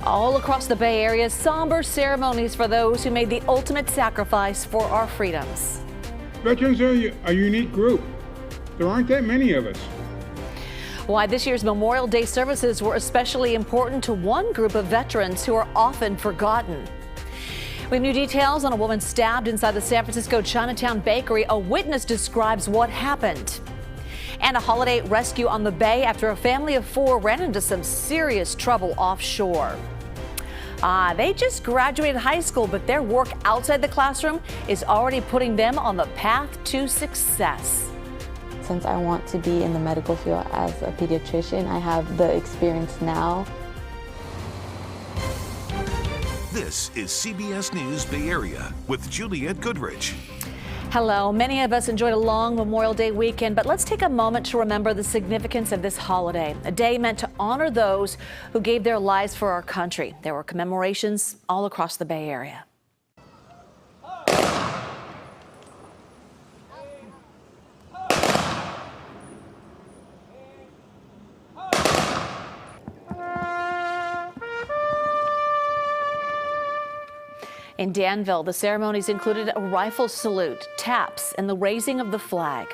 All across the Bay Area, somber ceremonies for those who made the ultimate sacrifice for our freedoms. Veterans are a unique group. There aren't that many of us. Why this year's Memorial Day services were especially important to one group of veterans who are often forgotten. We have new details on a woman stabbed inside the San Francisco Chinatown bakery. A witness describes what happened. And a holiday rescue on the Bay after a family of 4 ran into some serious trouble offshore. They just graduated high school, but their work outside the classroom is already putting them on the path to success. Since I want to be in the medical field as a pediatrician, I have the experience now. This is CBS News Bay Area with Juliette Goodrich. Hello. Many of us enjoyed a long Memorial Day weekend, but let's take a moment to remember the significance of this holiday, a day meant to honor those who gave their lives for our country. There were commemorations all across the Bay Area. In Danville, the ceremonies included a rifle salute, taps, and the raising of the flag.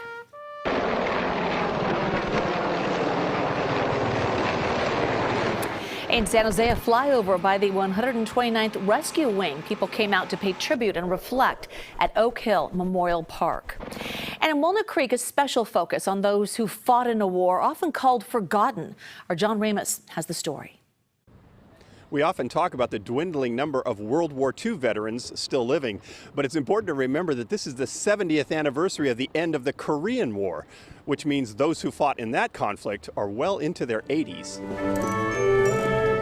In San Jose, a flyover by the 129th Rescue Wing. People came out to pay tribute and reflect at Oak Hill Memorial Park. And in Walnut Creek, a special focus on those who fought in a war often called forgotten. Our John Ramus has the story. We often talk about the dwindling number of World War II veterans still living, but it's important to remember that this is the 70th anniversary of the end of the Korean War, which means those who fought in that conflict are well into their 80s.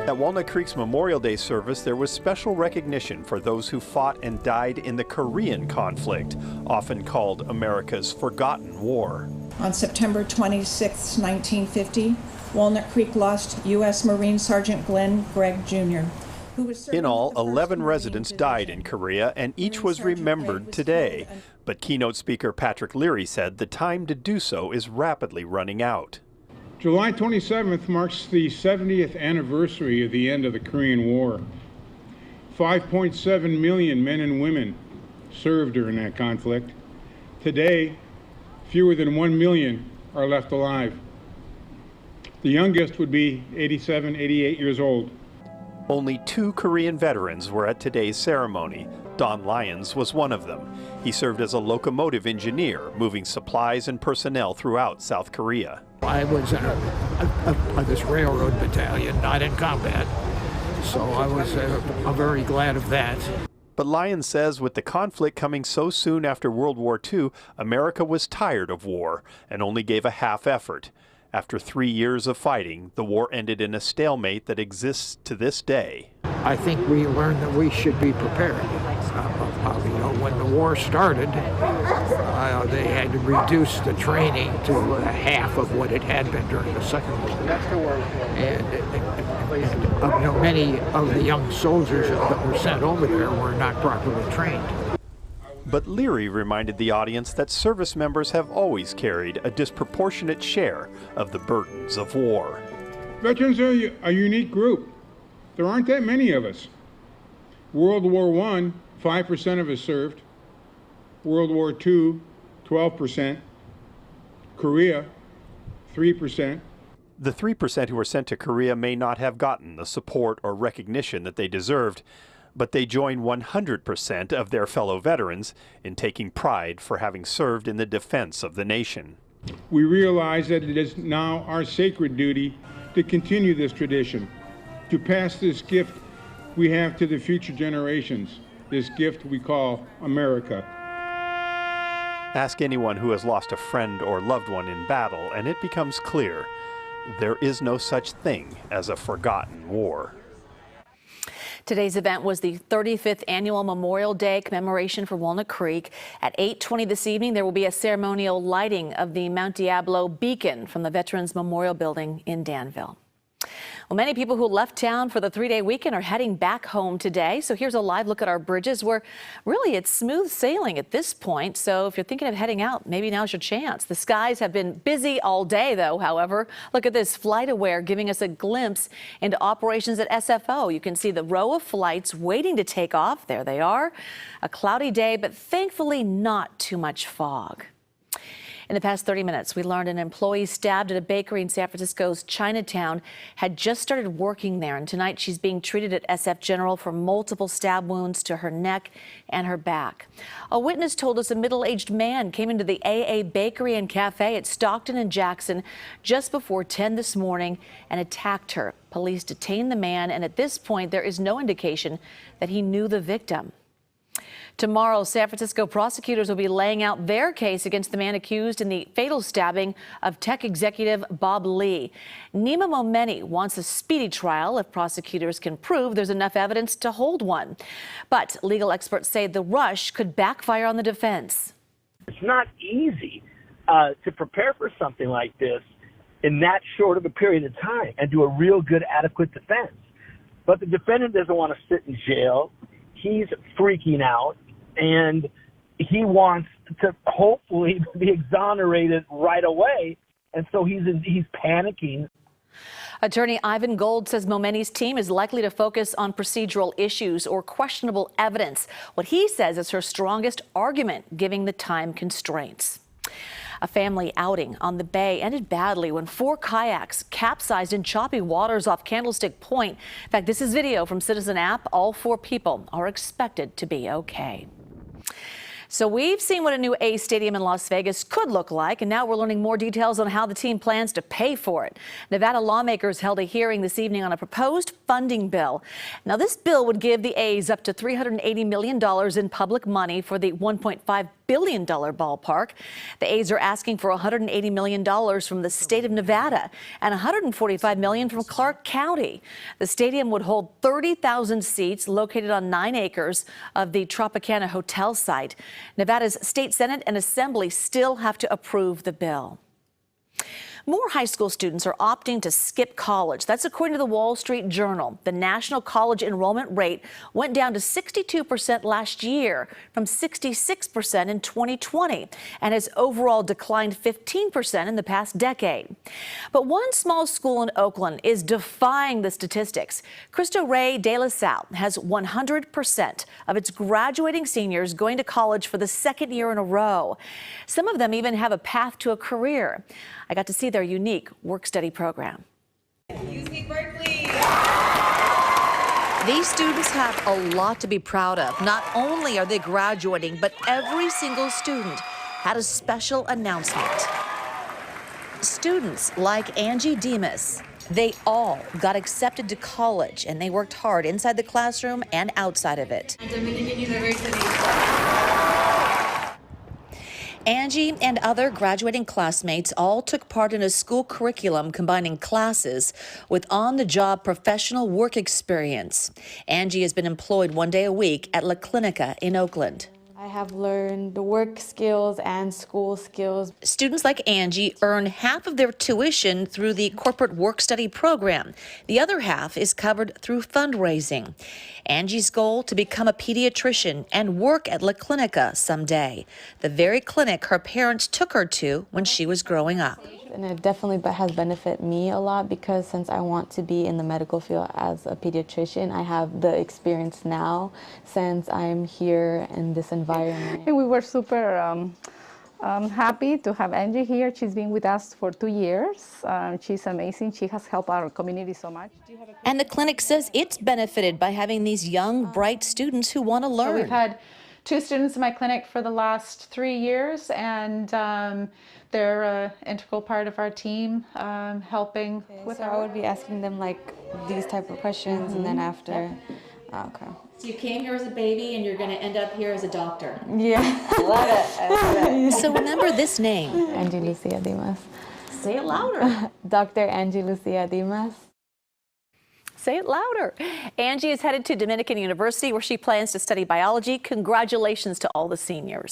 At Walnut Creek's Memorial Day service, there was special recognition for those who fought and died in the Korean conflict, often called America's forgotten war. On September 26, 1950, Walnut Creek lost U.S. Marine Sergeant Glenn Gregg Jr., who was in all, 11 residents died in Korea, and each was remembered today. But keynote speaker Patrick Leary said the time to do so is rapidly running out. July 27th marks the 70th anniversary of the end of the Korean War. 5.7 million men and women served during that conflict. Today, fewer than 1 million are left alive. The youngest would be 87, 88 years old. Only 2 Korean veterans were at today's ceremony. Don Lyons was one of them. He served as a locomotive engineer, moving supplies and personnel throughout South Korea. I was in this railroad battalion, not in combat, so I was I'm very glad of that. But Lyons says with the conflict coming so soon after World War II, America was tired of war and only gave a half effort. After 3 years of fighting, the war ended in a stalemate that exists to this day. I think we learned that we should be prepared. When the war started, they had to reduce the training to half of what it had been during the Second World War. And many of the young soldiers that were sent over there were not properly trained. But Leary reminded the audience that service members have always carried a disproportionate share of the burdens of war. Veterans are a unique group. There aren't that many of us. World War I, 5% of us served. World War II, 12%. Korea, 3%. The 3% who were sent to Korea may not have gotten the support or recognition that they deserved, but they join 100% of their fellow veterans in taking pride for having served in the defense of the nation. We realize that it is now our sacred duty to continue this tradition, to pass this gift we have to the future generations, this gift we call America. Ask anyone who has lost a friend or loved one in battle, and it becomes clear there is no such thing as a forgotten war. Today's event was the 35th annual Memorial Day commemoration for Walnut Creek. At 8:20 this evening, there will be a ceremonial lighting of the Mount Diablo beacon from the Veterans Memorial Building in Danville. Well, many people who left town for the three-day weekend are heading back home today. So here's a live look at our bridges where really it's smooth sailing at this point. So if you're thinking of heading out, maybe now's your chance. The skies have been busy all day, though. However, look at this FlightAware giving us a glimpse into operations at SFO. You can see the row of flights waiting to take off. There they are. A cloudy day, but thankfully not too much fog. In the past 30 minutes, we learned an employee stabbed at a bakery in San Francisco's Chinatown had just started working there. And tonight she's being treated at SF General for multiple stab wounds to her neck and her back. A witness told us a middle-aged man came into the AA Bakery and Cafe at Stockton and Jackson just before 10 this morning and attacked her. Police detained the man, and at this point, there is no indication that he knew the victim. Tomorrow, San Francisco prosecutors will be laying out their case against the man accused in the fatal stabbing of tech executive Bob Lee. Nima Momeni wants a speedy trial if prosecutors can prove there's enough evidence to hold one. But legal experts say the rush could backfire on the defense. It's not easy to prepare for something like this in that short of a period of time and do a real good, adequate defense. But the defendant doesn't want to sit in jail. He's freaking out, and he wants to hopefully be exonerated right away, and so he's panicking. Attorney Ivan Gold says Momeni's team is likely to focus on procedural issues or questionable evidence. What he says is her strongest argument, given the time constraints. A family outing on the bay ended badly when 4 kayaks capsized in choppy waters off Candlestick Point. In fact, this is video from Citizen App. All 4 people are expected to be okay. So we've seen what a new A's stadium in Las Vegas could look like, and now we're learning more details on how the team plans to pay for it. Nevada lawmakers held a hearing this evening on a proposed funding bill. Now, this bill would give the A's up to $380 million in public money for the $1.5 billion ballpark. The A's are asking for $180 million from the state of Nevada and $145 million from Clark County. The stadium would hold 30,000 seats located on 9 acres of the Tropicana Hotel site. Nevada's state Senate and Assembly still have to approve the bill. More high school students are opting to skip college. That's according to the Wall Street Journal. The national college enrollment rate went down to 62% last year from 66% in 2020 and has overall declined 15% in the past decade. But one small school in Oakland is defying the statistics. Cristo Rey de la Salle has 100% of its graduating seniors going to college for the 2nd year in a row. Some of them even have a path to a career. I got to see their unique work-study program. UC Berkeley. These students have a lot to be proud of. Not only are they graduating, but every single student had a special announcement. Students like Angie Demas, they all got accepted to college, and they worked hard inside the classroom and outside of it. Dominican University. Angie and other graduating classmates all took part in a school curriculum combining classes with on-the-job professional work experience. Angie has been employed 1 day a week at La Clinica in Oakland. I have learned the work skills and school skills. Students like Angie earn half of their tuition through the corporate work-study program. The other half is covered through fundraising. Angie's goal to become a pediatrician and work at La Clinica someday, the very clinic her parents took her to when she was growing up. And it definitely has benefited me a lot because since I want to be in the medical field as a pediatrician, I have the experience now since I'm here in this environment. And we were super happy to have Angie here. She's been with us for 2 years. She's amazing. She has helped our community so much. And the clinic says it's benefited by having these young, bright students who want to learn. We've had 2 students in my clinic for the last 3 years, and they're an integral part of our team, helping with So I would be asking them like these type of questions, and then after, okay. So you came here as a baby, and you're going to end up here as a doctor. Yeah. Love it. So remember this name. Angie Lucia Dimas. Say it louder. Dr. Angie Lucia Dimas. Say it louder. Angie is headed to Dominican University, where she plans to study biology. Congratulations to all the seniors.